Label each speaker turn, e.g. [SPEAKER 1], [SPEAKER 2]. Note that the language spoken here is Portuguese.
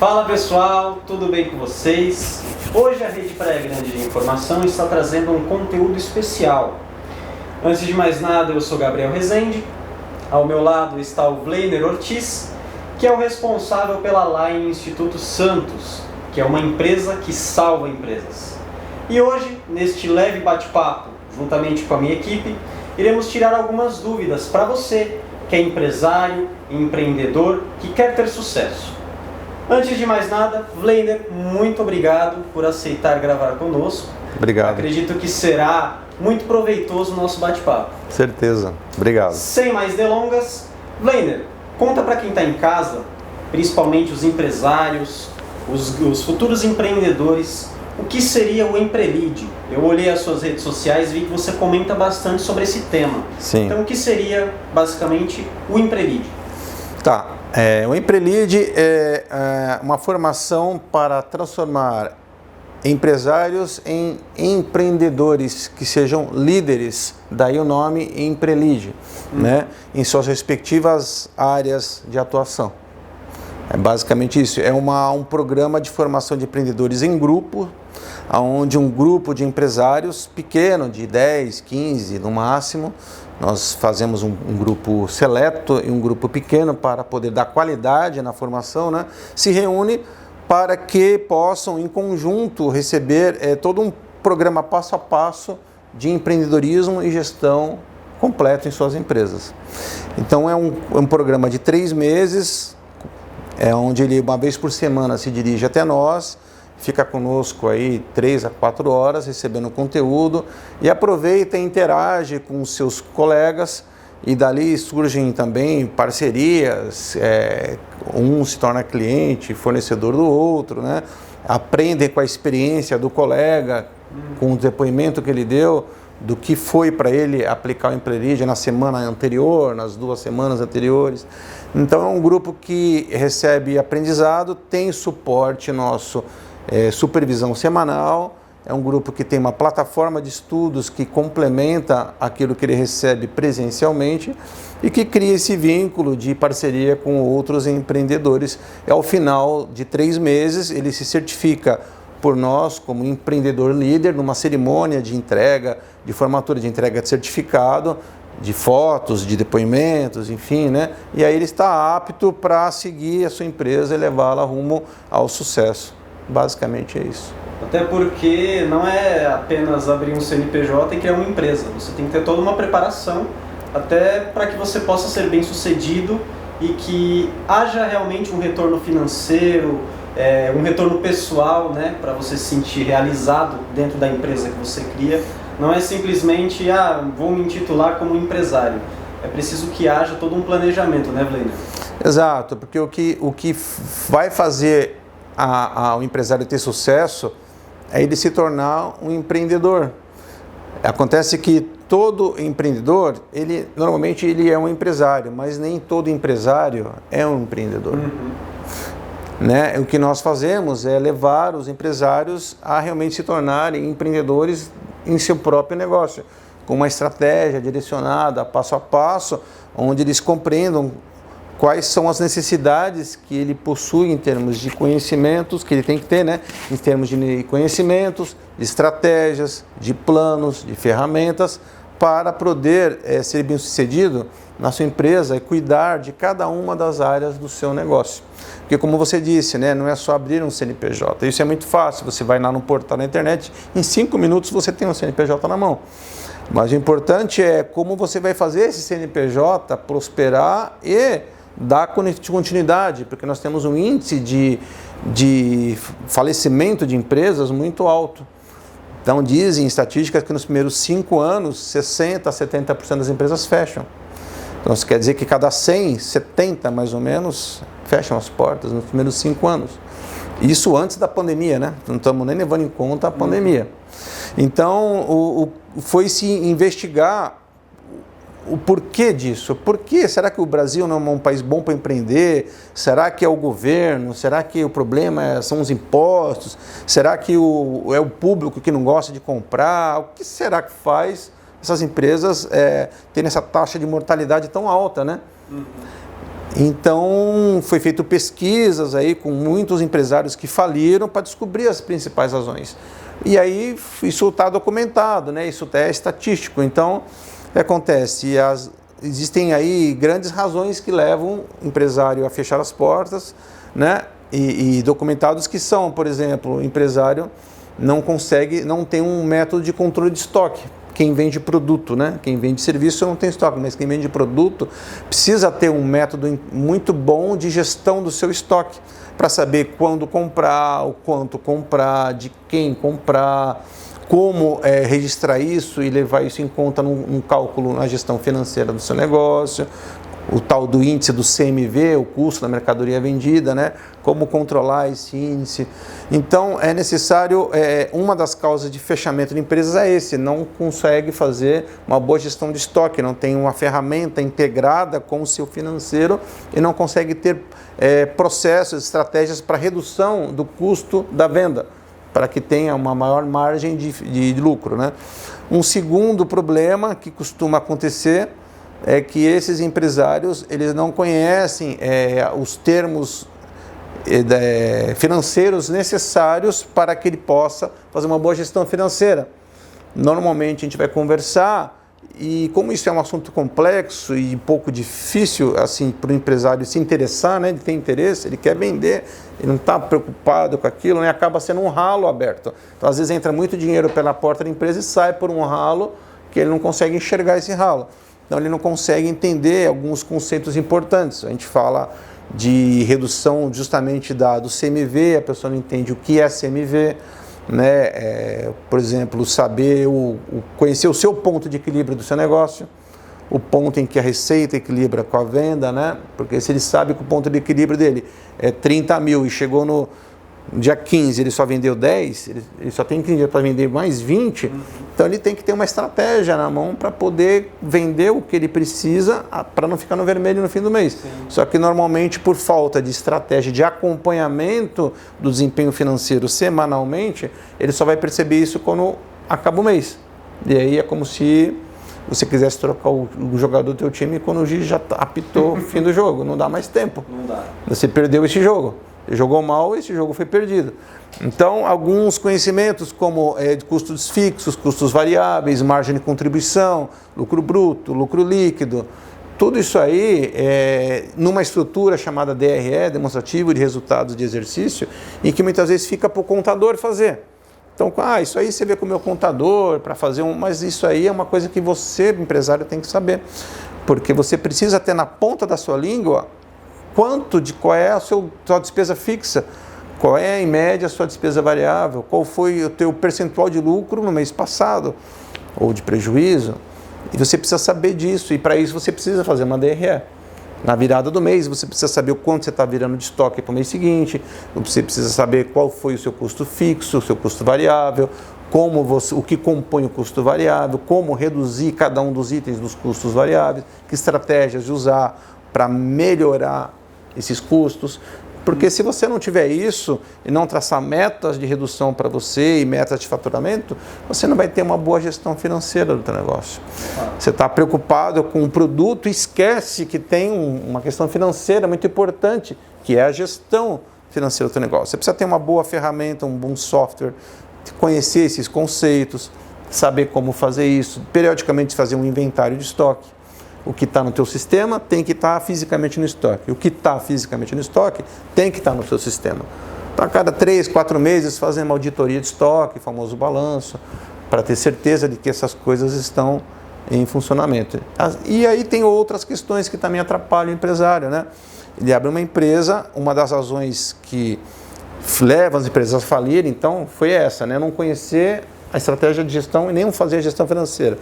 [SPEAKER 1] Fala pessoal, tudo bem com vocês? Hoje a Rede Praia Grande de Informação está trazendo um conteúdo especial. Antes de mais nada, eu sou Gabriel Rezende, ao meu lado está o Vleiner Ortiz, que é o responsável pela Line Instituto Santos, que é uma empresa que salva empresas. E hoje, neste leve bate-papo, juntamente com a minha equipe, iremos tirar algumas dúvidas para você, que é empresário, empreendedor, que quer ter sucesso. Antes de mais nada, Vleiner, muito obrigado por aceitar gravar conosco.
[SPEAKER 2] Obrigado.
[SPEAKER 1] Acredito que será muito proveitoso o nosso bate-papo.
[SPEAKER 2] Certeza. Obrigado.
[SPEAKER 1] Sem mais delongas, Vleiner, conta para quem está em casa, principalmente os empresários, os futuros empreendedores, o que seria o Emprelid? Eu olhei as suas redes sociais e vi que você comenta bastante sobre esse tema.
[SPEAKER 2] Sim.
[SPEAKER 1] Então, o que seria, basicamente, o Emprelid?
[SPEAKER 2] Tá. O Emprelid é uma formação para transformar empresários em empreendedores que sejam líderes, daí o nome Emprelid, né? Em suas respectivas áreas de atuação. É basicamente isso. É um programa de formação de empreendedores em grupo, onde um grupo de empresários pequeno, de 10, 15 no máximo, nós fazemos um grupo seleto e um grupo pequeno para poder dar qualidade na formação, né? Se reúne para que possam, em conjunto, receber todo um programa passo a passo de empreendedorismo e gestão completo em suas empresas. Então é um programa de 3 meses, onde ele uma vez por semana se dirige até nós, fica conosco aí 3 a 4 horas recebendo conteúdo e aproveita e interage com os seus colegas e dali surgem também parcerias, um se torna cliente, fornecedor do outro, né? Aprendem com a experiência do colega, com o depoimento que ele deu, do que foi para ele aplicar o Emprelid na semana anterior, nas 2 semanas anteriores. Então é um grupo que recebe aprendizado, tem suporte nosso, supervisão semanal, é um grupo que tem uma plataforma de estudos que complementa aquilo que ele recebe presencialmente e que cria esse vínculo de parceria com outros empreendedores. E ao final de 3 meses ele se certifica por nós como empreendedor líder numa cerimônia de entrega, de formatura de entrega de certificado, de fotos, de depoimentos, enfim, né? E aí ele está apto para seguir a sua empresa e levá-la rumo ao sucesso. Basicamente é isso.
[SPEAKER 1] Até porque não é apenas abrir um CNPJ e criar uma empresa. Você tem que ter toda uma preparação até para que você possa ser bem sucedido e que haja realmente um retorno financeiro, um retorno pessoal, né, para você se sentir realizado dentro da empresa que você cria. Não é simplesmente, vou me intitular como empresário. É preciso que haja todo um planejamento, né, Vleiner?
[SPEAKER 2] Exato, porque o que vai fazer o empresário ter sucesso é ele se tornar um empreendedor. Acontece que todo empreendedor, normalmente ele é um empresário, mas nem todo empresário é um empreendedor. Né? O que nós fazemos é levar os empresários a realmente se tornarem empreendedores em seu próprio negócio, com uma estratégia direcionada passo a passo, onde eles compreendam quais são as necessidades que ele possui em termos de conhecimentos, que ele tem que ter, né? Em termos de conhecimentos, de estratégias, de planos, de ferramentas, para poder ser bem sucedido na sua empresa e cuidar de cada uma das áreas do seu negócio. Porque como você disse, né, não é só abrir um CNPJ, isso é muito fácil, você vai lá no portal na internet, em 5 minutos você tem um CNPJ na mão. Mas o importante é como você vai fazer esse CNPJ prosperar e dar continuidade, porque nós temos um índice de falecimento de empresas muito alto. Então dizem estatísticas que nos primeiros 5 anos, 60% a 70% das empresas fecham. Então isso quer dizer que cada 100, 70 mais ou menos, fecham as portas nos primeiros 5 anos. Isso antes da pandemia, né? Não estamos nem levando em conta a pandemia. Então foi se investigar o porquê disso. Por que será que o Brasil não é um país bom para empreender? Será que é o governo? Será que o problema são os impostos? Será que é o público que não gosta de comprar? O que será que faz essas empresas terem essa taxa de mortalidade tão alta, né? Então, foi feito pesquisas aí com muitos empresários que faliram para descobrir as principais razões. E aí, isso está documentado, né? Isso é estatístico. Então, o que acontece? Existem aí grandes razões que levam o empresário a fechar as portas, né? E documentados que são, por exemplo, o empresário não tem um método de controle de estoque. Quem vende produto, né? Quem vende serviço não tem estoque, mas quem vende produto precisa ter um método muito bom de gestão do seu estoque, para saber quando comprar, o quanto comprar, de quem comprar, como registrar isso e levar isso em conta num cálculo na gestão financeira do seu negócio, o tal do índice do CMV, o custo da mercadoria vendida, né? Como controlar esse índice. Então, é necessário, uma das causas de fechamento de empresas é esse, não consegue fazer uma boa gestão de estoque, não tem uma ferramenta integrada com o seu financeiro e não consegue ter processos, estratégias para redução do custo da venda, para que tenha uma maior margem de lucro, né? Um segundo problema que costuma acontecer é que esses empresários eles não conhecem os termos financeiros necessários para que ele possa fazer uma boa gestão financeira. Normalmente a gente vai conversar e como isso é um assunto complexo e um pouco difícil assim para o empresário se interessar, né? Ele tem interesse, ele quer vender, ele não está preocupado com aquilo, né? Acaba sendo um ralo aberto. Então às vezes entra muito dinheiro pela porta da empresa e sai por um ralo que ele não consegue enxergar esse ralo. Então ele não consegue entender alguns conceitos importantes. A gente fala de redução justamente do CMV, a pessoa não entende o que é CMV, né? Por exemplo, saber conhecer o seu ponto de equilíbrio do seu negócio, o ponto em que a receita equilibra com a venda, né? Porque se ele sabe que o ponto de equilíbrio dele é 30 mil e chegou no dia 15 ele só vendeu 10, ele só tem 15 para vender mais 20, então ele tem que ter uma estratégia na mão para poder vender o que ele precisa para não ficar no vermelho no fim do mês. Sim. Só que normalmente por falta de estratégia de acompanhamento do desempenho financeiro semanalmente, ele só vai perceber isso quando acaba o mês. E aí é como se você quisesse trocar o jogador do teu time quando o juiz já apitou o fim do jogo, não dá mais tempo.
[SPEAKER 1] Não dá.
[SPEAKER 2] Você perdeu esse jogo. Jogou mal, esse jogo foi perdido. Então, alguns conhecimentos como custos fixos, custos variáveis, margem de contribuição, lucro bruto, lucro líquido, tudo isso aí numa estrutura chamada DRE, Demonstrativo de Resultados de Exercício, em que muitas vezes fica para o contador fazer. Então, isso aí você vê com o meu contador para fazer mas isso aí é uma coisa que você, empresário, tem que saber, porque você precisa ter na ponta da sua língua qual é a sua despesa fixa, qual é em média a sua despesa variável, qual foi o teu percentual de lucro no mês passado ou de prejuízo, e você precisa saber disso, e para isso você precisa fazer uma DRE. Na virada do mês você precisa saber o quanto você está virando de estoque para o mês seguinte, você precisa saber qual foi o seu custo fixo, o seu custo variável, o que compõe o custo variável, como reduzir cada um dos itens dos custos variáveis, que estratégias de usar para melhorar esses custos, porque se você não tiver isso e não traçar metas de redução para você e metas de faturamento, você não vai ter uma boa gestão financeira do teu negócio. Você está preocupado com o produto e esquece que tem uma questão financeira muito importante, que é a gestão financeira do teu negócio. Você precisa ter uma boa ferramenta, um bom software, conhecer esses conceitos, saber como fazer isso, periodicamente fazer um inventário de estoque. O que está no teu sistema tem que estar fisicamente no estoque. O que está fisicamente no estoque tem que estar no seu sistema. Então, a cada 3, 4 meses, fazer uma auditoria de estoque, famoso balanço, para ter certeza de que essas coisas estão em funcionamento. E aí tem outras questões que também atrapalham o empresário, né? Ele abre uma empresa, uma das razões que leva as empresas a falirem, então, foi essa, né? Não conhecer a estratégia de gestão e nem fazer a gestão financeira.